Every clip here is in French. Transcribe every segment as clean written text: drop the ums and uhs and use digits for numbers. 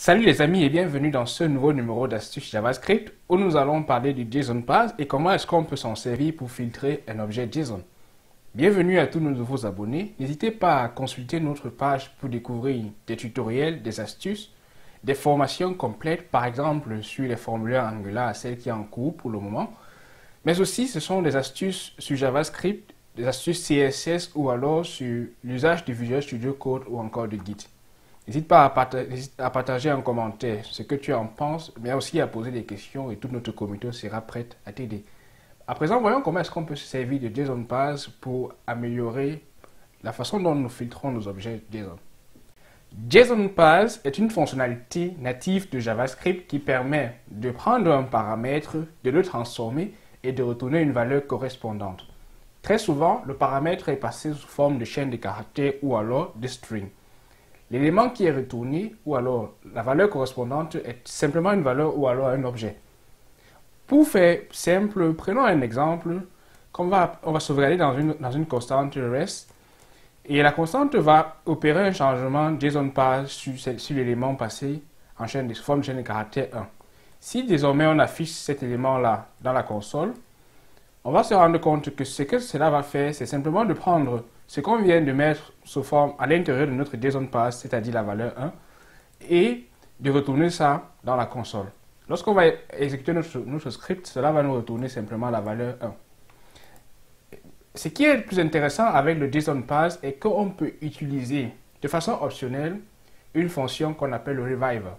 Salut les amis et bienvenue dans ce nouveau numéro d'Astuces JavaScript où nous allons parler du JSON Path et comment est-ce qu'on peut s'en servir pour filtrer un objet JSON. Bienvenue à tous nos nouveaux abonnés. N'hésitez pas à consulter notre page pour découvrir des tutoriels, des astuces, des formations complètes, par exemple sur les formulaires Angular, celle qui est en cours pour le moment. Mais aussi ce sont des astuces sur JavaScript, des astuces CSS ou alors sur l'usage du Visual Studio Code ou encore de Git. N'hésite pas à partager en commentaire ce que tu en penses, mais aussi à poser des questions et toute notre communauté sera prête à t'aider. À présent, voyons comment est-ce qu'on peut se servir de JSON Path pour améliorer la façon dont nous filtrons nos objets JSON. JSON Path est une fonctionnalité native de JavaScript qui permet de prendre un paramètre, de le transformer et de retourner une valeur correspondante. Très souvent, le paramètre est passé sous forme de chaîne de caractères ou alors de string. L'élément qui est retourné, ou alors la valeur correspondante, est simplement une valeur ou alors un objet. Pour faire simple, prenons un exemple on va sauvegarder dans une constante rest. Et la constante va opérer un changement JSON Path sur l'élément passé en forme de chaîne de caractère 1. Si désormais on affiche cet élément-là dans la console, on va se rendre compte que ce que cela va faire, c'est simplement de prendre ce qu'on vient de mettre sous forme à l'intérieur de notre JSON Path, c'est-à-dire la valeur 1, et de retourner ça dans la console. Lorsqu'on va exécuter notre script, cela va nous retourner simplement la valeur 1. Ce qui est le plus intéressant avec le JSON Path est qu'on peut utiliser de façon optionnelle une fonction qu'on appelle le reviver.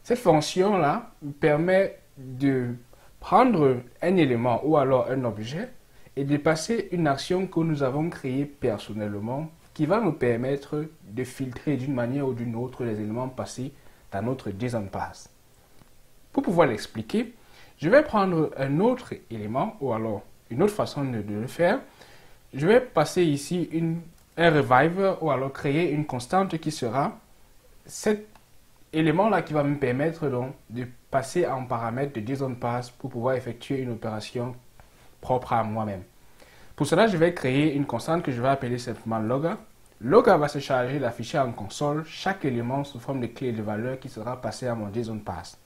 Cette fonction-là permet de prendre un élément ou alors un objet et de passer une action que nous avons créée personnellement qui va nous permettre de filtrer d'une manière ou d'une autre les éléments passés dans notre JSON Path. Pour pouvoir l'expliquer, je vais prendre un autre élément ou alors une autre façon de le faire. Je vais passer ici un reviver ou alors créer une constante qui sera cet élément-là qui va me permettre donc de passer en paramètre de JSON Path pour pouvoir effectuer une opération propre à moi-même. Pour cela, je vais créer une constante que je vais appeler simplement logger. Logger va se charger d'afficher en console chaque élément sous forme de clé de valeur qui sera passé à mon JSON Path.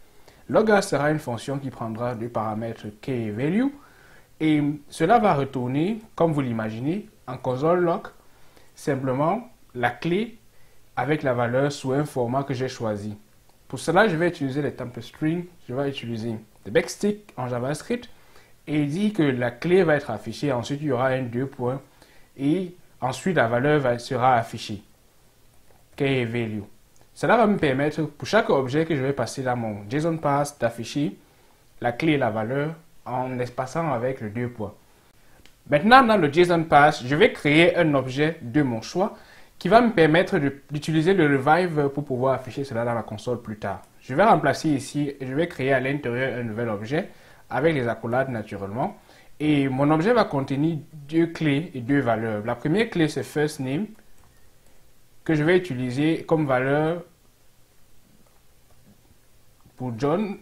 Logger sera une fonction qui prendra deux paramètres key et value et cela va retourner, comme vous l'imaginez, en console log, simplement la clé avec la valeur sous un format que j'ai choisi. Pour cela, je vais utiliser les temp string, je vais utiliser le backstick en JavaScript et il dit que la clé va être affichée, ensuite il y aura un 2 points et ensuite la valeur sera affichée, key value. Cela va me permettre pour chaque objet que je vais passer dans mon JSON Path d'afficher la clé et la valeur en espaçant avec le 2 points. Maintenant, dans le JSON Path, je vais créer un objet de mon choix qui va me permettre d'utiliser le revive pour pouvoir afficher cela dans la console plus tard. Je vais remplacer ici et je vais créer à l'intérieur un nouvel objet avec les accolades naturellement. Et mon objet va contenir deux clés et deux valeurs. La première clé c'est first name que je vais utiliser comme valeur pour John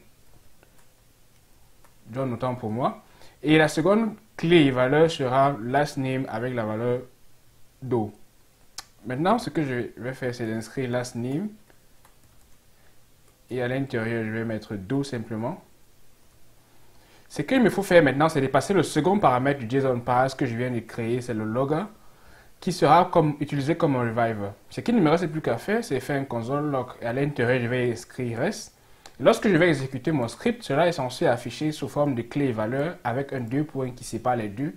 autant pour moi. Et la seconde clé et valeur sera last name avec la valeur Do. Maintenant, ce que je vais faire, c'est d'inscrire last name. Et à l'intérieur, je vais mettre Do simplement. Ce qu'il me faut faire maintenant, c'est de passer le second paramètre du JSON Path que je viens de créer, c'est le logger, qui sera utilisé comme un reviver. Ce qu'il ne me reste plus qu'à faire, c'est faire un console log. Et à l'intérieur, je vais inscrire rest. Lorsque je vais exécuter mon script, cela est censé afficher sous forme de clé et valeur avec un 2 points qui sépare les deux,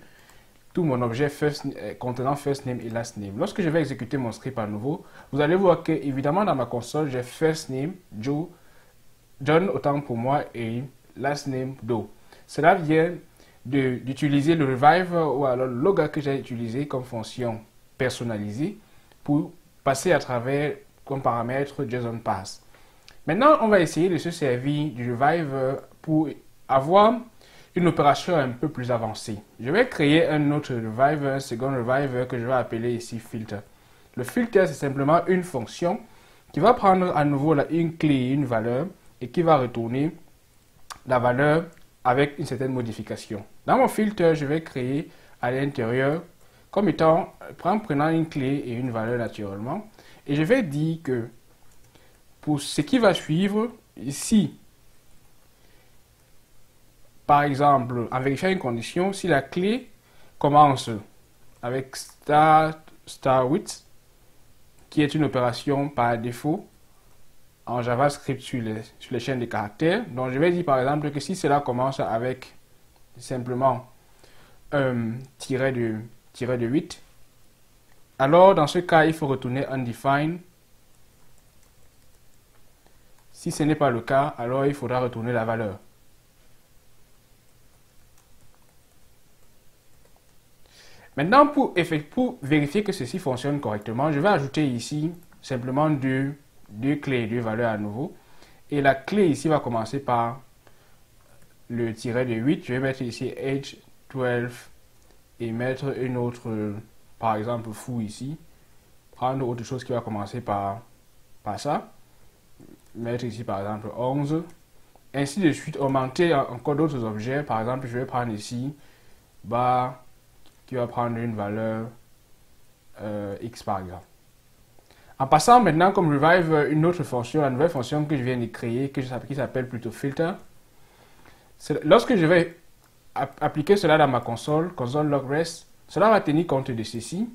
tout mon objet contenant first name et last name. Lorsque je vais exécuter mon script à nouveau, vous allez voir que évidemment dans ma console, j'ai first name, John autant pour moi et last name, Do. Cela vient d'utiliser le reviver ou alors le logger que j'ai utilisé comme fonction personnalisée pour passer à travers comme paramètre JSON Path. Maintenant, on va essayer de se servir du reviver pour avoir une opération un peu plus avancée. Je vais créer un autre reviver, un second reviver que je vais appeler ici filter. Le filter, c'est simplement une fonction qui va prendre à nouveau une clé et une valeur et qui va retourner la valeur avec une certaine modification. Dans mon filter, je vais créer à l'intérieur comme étant, prenant une clé et une valeur naturellement. Et je vais dire que pour ce qui va suivre, ici, par exemple, en vérifiant une condition, si la clé commence avec start with, qui est une opération par défaut en JavaScript sur les chaînes de caractères. Donc, je vais dire par exemple que si cela commence avec simplement tiret de 8, alors dans ce cas, il faut retourner undefined. Si ce n'est pas le cas, alors il faudra retourner la valeur. Maintenant, pour vérifier que ceci fonctionne correctement, je vais ajouter ici simplement deux clés, deux valeurs à nouveau. Et la clé ici va commencer par le tiret de 8. Je vais mettre ici age 12 et mettre une autre, par exemple, foo ici. Prendre autre chose qui va commencer par ça. Mettre ici par exemple 11. Ainsi de suite, augmenter encore d'autres objets. Par exemple, je vais prendre ici bar qui va prendre une valeur x par exemple. En passant maintenant comme revive une autre fonction, la nouvelle fonction que je viens de créer, qui s'appelle plutôt filter. Lorsque je vais appliquer cela dans ma console log rest, cela va tenir compte de ceci.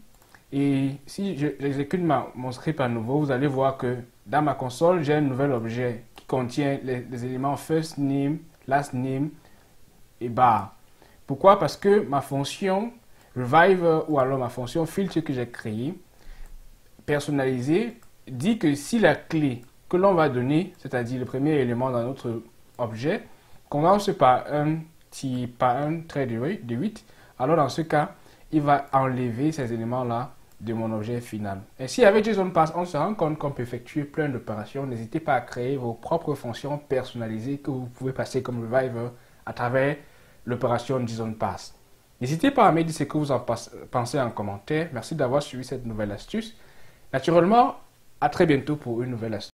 Et si j'exécute mon script à nouveau, vous allez voir que dans ma console, j'ai un nouvel objet qui contient les éléments first name, last name et bar. Pourquoi? Parce que ma fonction revive ou alors ma fonction filtre que j'ai créée, personnalisée, dit que si la clé que l'on va donner, c'est-à-dire le premier élément dans notre objet, commence par un trait de 8, alors dans ce cas, il va enlever ces éléments-là de mon objet final. Ainsi, avec JSON-Pass, on se rend compte qu'on peut effectuer plein d'opérations. N'hésitez pas à créer vos propres fonctions personnalisées que vous pouvez passer comme reviver à travers l'opération JSON-Pass. N'hésitez pas à me dire ce que vous en pensez en commentaire. Merci d'avoir suivi cette nouvelle astuce. Naturellement, à très bientôt pour une nouvelle astuce.